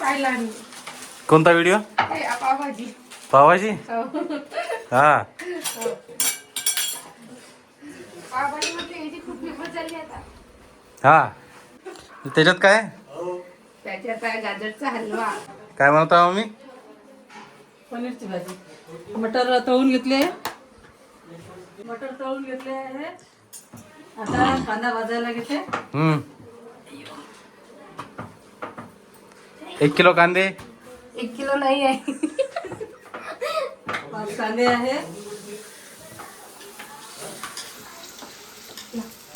पाहिला आम्ही. कोणता व्हिडिओ? पावभाजी. पावभाजी? हा. पावभाजी म्हटलं याची खूप फेमस झाली आता. हा. त्याच्यात काय? त्याच्यात आहे गाजरचा हलवा. काय म्हणत आहो मी? पनीरची भाजी. मटर तळून घेतले. मटर तळून घेतले आहे. आता कांदा भाजायला घेते. 1 किलो कांदे. 1 किलो नाही आहे. 5 कांदे आहे.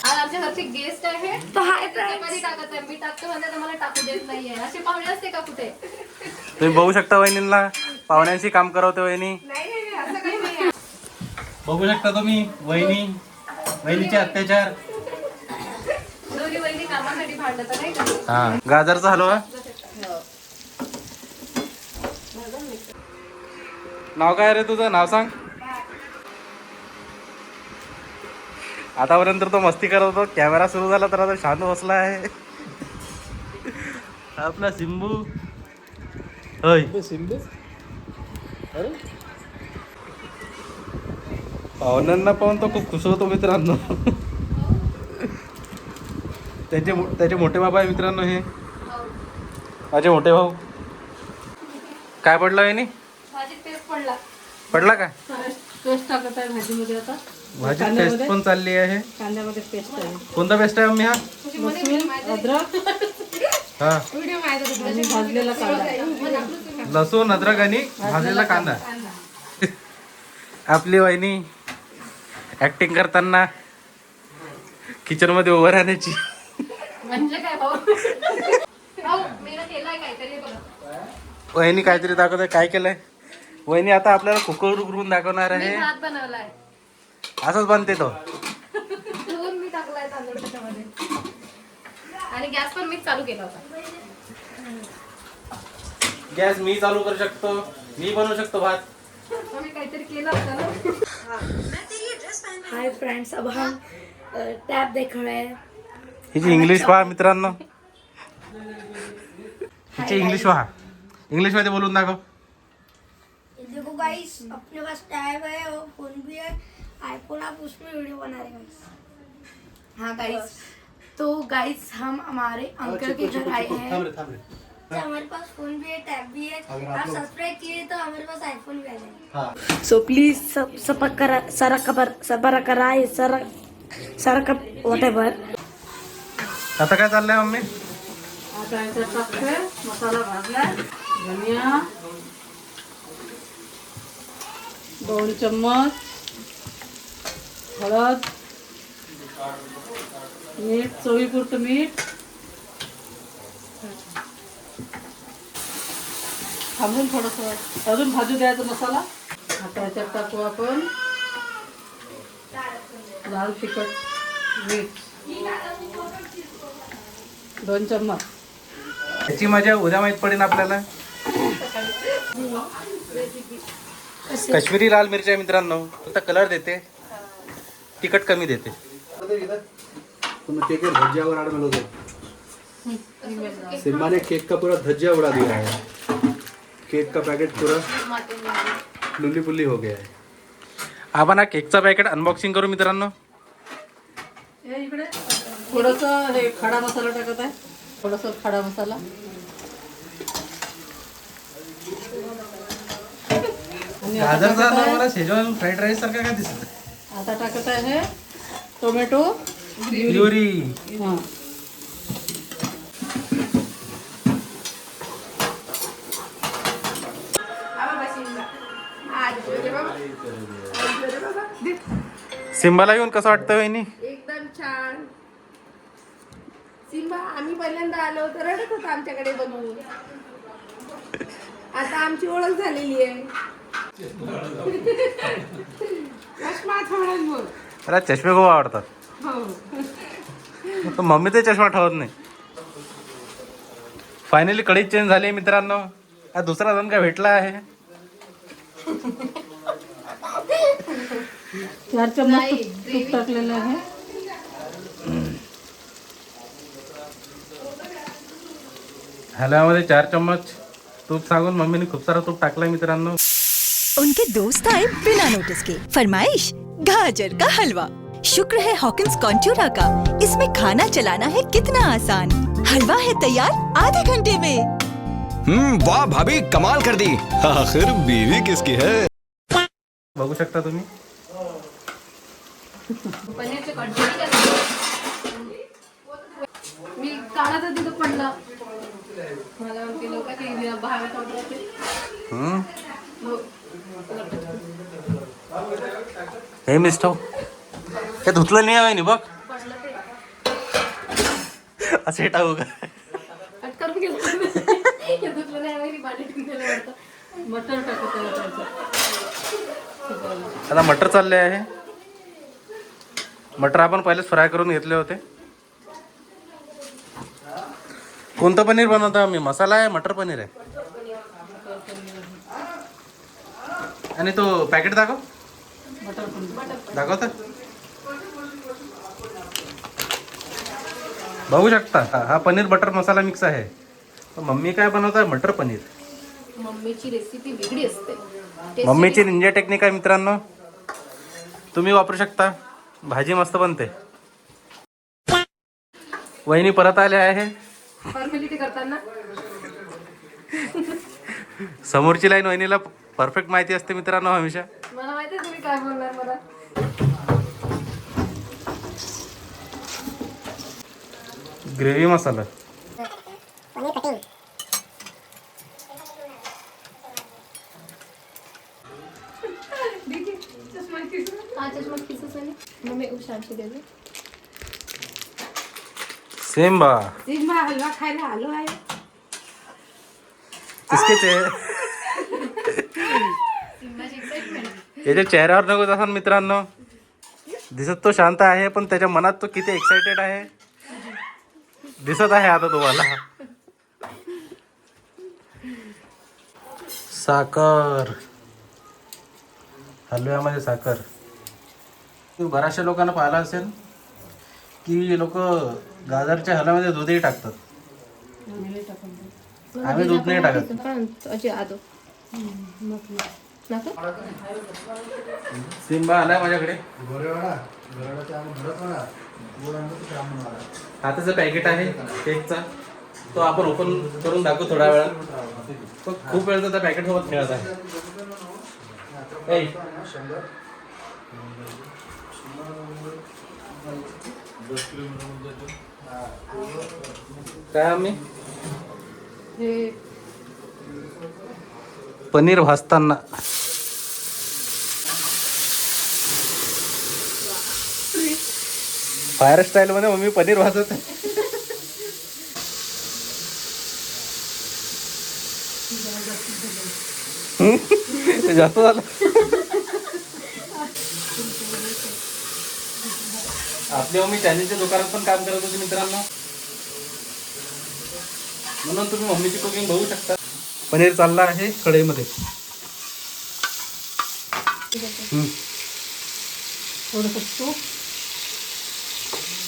आज आमच्या घरचे गेस्ट आहे. त्याच्यामध्ये टाकत आहे. मी टाकतो म्हणजे मला टाकू देत नाहीये. असे पाहुणे असते का कुठे? तुम्ही बघू शकता वहिनींना, पाहुण्यांशी काम करवते वहिनी. नाही असं काही नाही. बघू शकता तुम्ही वहिनीचे अत्याचार. दोन्ही वहिनी कामासाठी भांडत नाही का? हा. गाजरचा हलवा. नाव काय रे तुझं? नाव सांग. आतापर्यंत तो मस्ती करत होतो, कॅमेरा सुरू झाला तर आता शांत बसला आहे. आपला सिंबू. होय सिंबू. पाहुण्यांना पाहून तो खूप खुश होतो मित्रांनो. त्याचे मोठे बाबा आहे मित्रांनो हे. माझे मोठे भाऊ. काय पडलं आहे नी? भाजीत पेस्ट पडला. पडला का? पेस्ट टाकत आहे भाजीमध्ये आता. भाजी पेस्ट पण चालली आहे. कांद्यामध्ये पेस्ट आहे. कोणता पेस्ट आहे मम्मी हा? लसूण, अद्रक हा. आणि भाजलेला कांदा. लसूण, अद्रक आणि भाजलेला कांदा. आपली वहिनी ऍक्टिंग करताना किचन मध्ये उभं राहण्याची. म्हणजे काय भाऊ? भाऊ मी केलाय काहीतरी बघा. वहिनी काहीतरी दाखवत आहे. काय केलंय वहिनी? आता आपल्याला कुकर उघडून दाखवणार आहे. भात बनवलाय. असंच बनते तो. धुवून मी टाकलाय तांदूळ त्याच्यामध्ये. आणि गॅस पण मीच चालू केला होता. गॅस मी चालू करू शकतो, मी बनवू शकतो भात. मी काहीतरी केलं होतं ना. हाय फ्रेंड्स, अब हम टैब देख रहे हैं. हिची इंग्लिश पहा मित्रांनो. हिची इंग्लिश पहा. इंग्लिश मध्ये बोलून दाखव. देखो गाइस, अपने पास टैब है और फोन भी है. आईफोन, आप उसमें वीडियो बना रहे गाइस. हाँ गाइस, तो गाइस हम हमारे अंकल के घर आए हैं. हमारे पास फोन भी है, टैब भी है. आप सब्सक्राइब किए तो हमारे पास आईफोन भी आ जाएगा. सो प्लीज सबर कराय सारा व्हॉटएव्हर. आता काय चाललंय मम्मी? आता याच्यात टाकते मसाला भाजलाय. धनिया 2 चम्मच, हळद, मीठ, चवीपुरतं मीठ. थांबून थोडंसं अजून भाजू द्यायचा मसाला. आता याच्यात टाकू आपण लाल तिखट, मीठ 2 चम्मच. याची मजा उद्या माहित पडेल आपल्याला. काश्मीरी लाल मिरची मित्रांनो, फक्त कलर देते, तिखट कमी देते. केक धज्जिया और आड़ में लोगे. सिम्बा ने केक का पूरा धज्जिया उड़ा दिया है. केक का पैकेट पूरा लुल्ली पुल्ली हो गया है. आपण हा केकचा पॅकेट अनबॉक्सिंग करू मित्रांनो. हे इकडे थोडंसं हे खडा मसाला टाकत आहे. थोडंसं खडा मसाला. आणि आता गाजरचा टाकत आहे- मला शेजवान फ्राईड राईस सारखा काय दिसत. आता टाकत आहे टोमॅटो प्युरी. हां. सिम्बाला येऊन कसं वाटतं वहिनी? एकदम छान. सिम्बा आम्ही पहिल्यांदा आलो तर रडत होता आमच्याकडे बघून. आता आमची ओळख झालेली आहे. चष्मा थोडं बोल. मला चष्मे खूप आवडतात. हो. पण मम्मी ते चष्मा ठेवत नाही. फायनली कढी चेंज झाली मित्रांनो. हा दुसरा जण काय भेटला आहे. 4 चम्मच तूप टाकलेलं आहे. हलव्यामध्ये 4 चम्मच तूप सांगून मम्मीने खूप सारा तूप टाकलाय मित्रांनो. उनके दोस्त आए बिना नोटिस के. फरमाइश गाजर का हलवा. शुक्र है हॉकिंस कॉन्टूरा का. इसमें खाना चलाना है कितना आसान. हलवा है तैयार आधे घंटे में. वाह भाभी कमाल कर दी. आखिर बीवी किसकी है. बघू शकता तुम्ही. पनीरचे कट मी काढा तर तिथं पडला. मला म्हणते लोक की बाहेर काढते. हे मिस्टर हे धुतलं नाही आहे बघ. असे टाकू का. कट करून घेतलं धुतलं नाही माहिती पाणी ठेवलं वाटतं. मटर टाकत आहे त्याचं. आता मटर चालले आहे. मटर आपण पहिलेच फ्राय करून घेतले होते. कोणतं पनीर बनवता मी. मसाला आहे मटर पनीर आहे. आणि तो पॅकेट दाखव. मटर पनीर दाखवता बघू शकता. हा पनीर बटर मसाला मिक्स आहे. मम्मी काय बनवताय मटर पनीर. मम्मीची रेसिपी वेगळी असते. मम्मीची निंजा टेक्निक आहे मित्रांनो. तुम्ही वापरू शकता. भाजी मस्त बनते. वहिनी परत आले आहे. फॉर्मॅलिटी करताना समोरची लाईन वहिनीला परफेक्ट माहिती असते मित्रांनो हमेशा. मला माहिती आहे तुम्ही काय बोलणार मला. ग्रेव्ही मसाला. हा चष्मा खिसच आहे. मम्मी उशांची दे. सेम बा. हलवा खायला आलो आहे. इसके याच्या चेहऱ्यावर नको तसा मित्रांनो. दिसत तो शांत आहे पण त्याच्या मनात तो किती एक्साइटेड आहे दिसत आहे आता तुम्हाला. साखर. हलव्यामध्ये साखर. बऱ्याचशा लोकांना पाहिलं असेल की लोक गाजरच्या हलव्यामध्ये दूधही टाकतात. आम्ही दूध नाही टाकत. अजय आदो सिम्बा आलाय माझ्याकडे. हाताचं पॅकेट आहे केकचा. तो आपण ओपन करून दाखवू थोड्या वेळात. तो खूप वेळ त्या पॅकेट सोबत खेळत आहे. काय आम्ही हे पनीर भाजताना फायर स्टाईल मध्ये मम्मी पनीर भाजत आहे. जास्त झालं. आपली मम्मी चायनीजच्या दुकानात पण काम करत होती मित्रांनो. म्हणून तुम्ही मम्मीची कुकिंग बघू शकता. पनीर चालला आहे कढईमध्ये.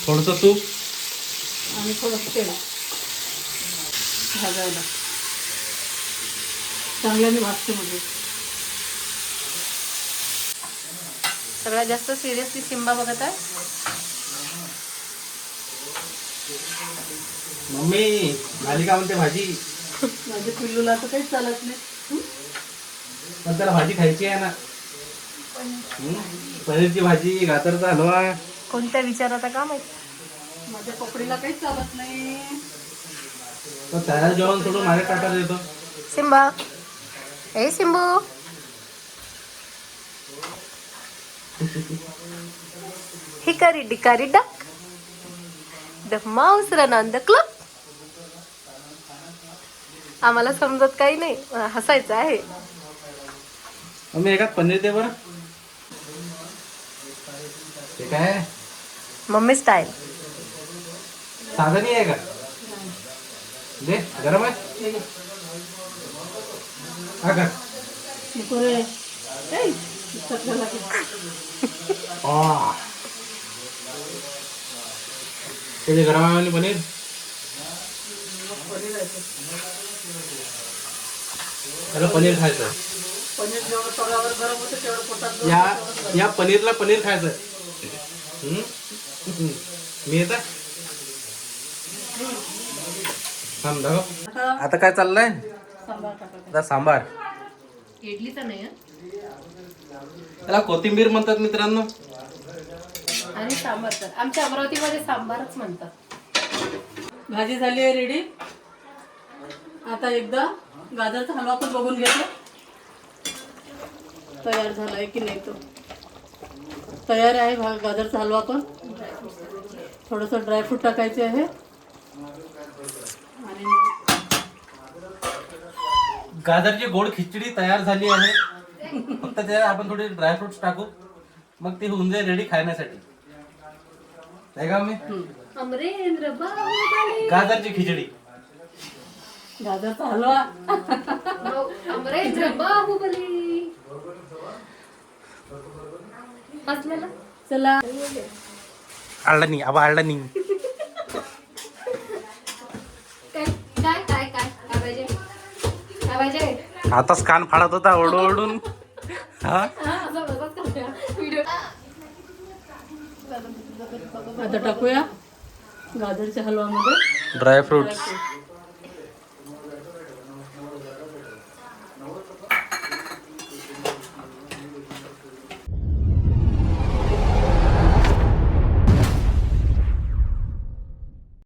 थोडंसं तूप आणि थोडंसं तेल भाजायला चांगल्याने भाजते. मध्ये सगळ्यात जास्त सिरियसली सिम्बा बघत आहे. मम्मी झाली का म्हणते भाजी. माझ्या पिल्लूला तर काहीच चालत नाही. पण त्याला भाजी खायची आहे ना. पनीरची भाजी गाजरचा हलवा. कोणत्या विचाराचा काम आहे. माझ्या पकडीला काहीच चालत नाही. तर त्याला जेवण सोडून माझ्या ताटात येतो. सिम्बा ए सिम्बू. Hickory dickory dock. The mouse run on the clock. आम्हाला समजत काही नाही. हसायचं आहे. मम्मी एकात पनीर दे बरं. ते काय मम्मी स्टाईल. साधं नाही आहे का. दे गरम आहे. हा का. नको रे. ए, इतकं लागेल. ते गरम आहे पनीर. त्याला पनीर खायचं आहे. पनीर जेवढं तव्यावर गरम होतं तेवढं पोटात या पनीरला पनीर खायचं आहे. मी येत थांब दाखव. आता काय चाललंय? सांबार टाकायचं. आता सांबार. इडलीचा नाही हं? त्याला कोथिंबीर म्हणतात मित्रांनो. आणि सांबार तर आमच्या अमरावतीमध्ये सांबारच म्हणतात. भाजी झाली आहे रेडी. आता एकदा गाजरचा हलवा पण बघून घेतला तयार झाला आहे की नाही. तो तयार आहे गाजरचा हलवा पण. थोडंसं ड्रायफ्रूट टाकायचे आहे आणि गाजरची गोड खिचडी तयार झाली आहे. फक्त त्यात आपण थोडे ड्रायफ्रुट्स टाकू, मग ती होऊन जाईल रेडी खाण्यासाठी. नाही का मी? अमरेंद्र बाहुबली. गाजरची खिचडी. गाजरचा हलवा. अमरेंद्र बाहुबली. हसलेला. चला आळला नाही, आबा आळला नाही. काय काय काय काय काय पाहिजे काय पाहिजे. आताच कान फाडत होता ओरडून. हा व्हिडिओ. आता टाकूया गाजरच्या हलवामध्ये ड्रायफ्रुट्स.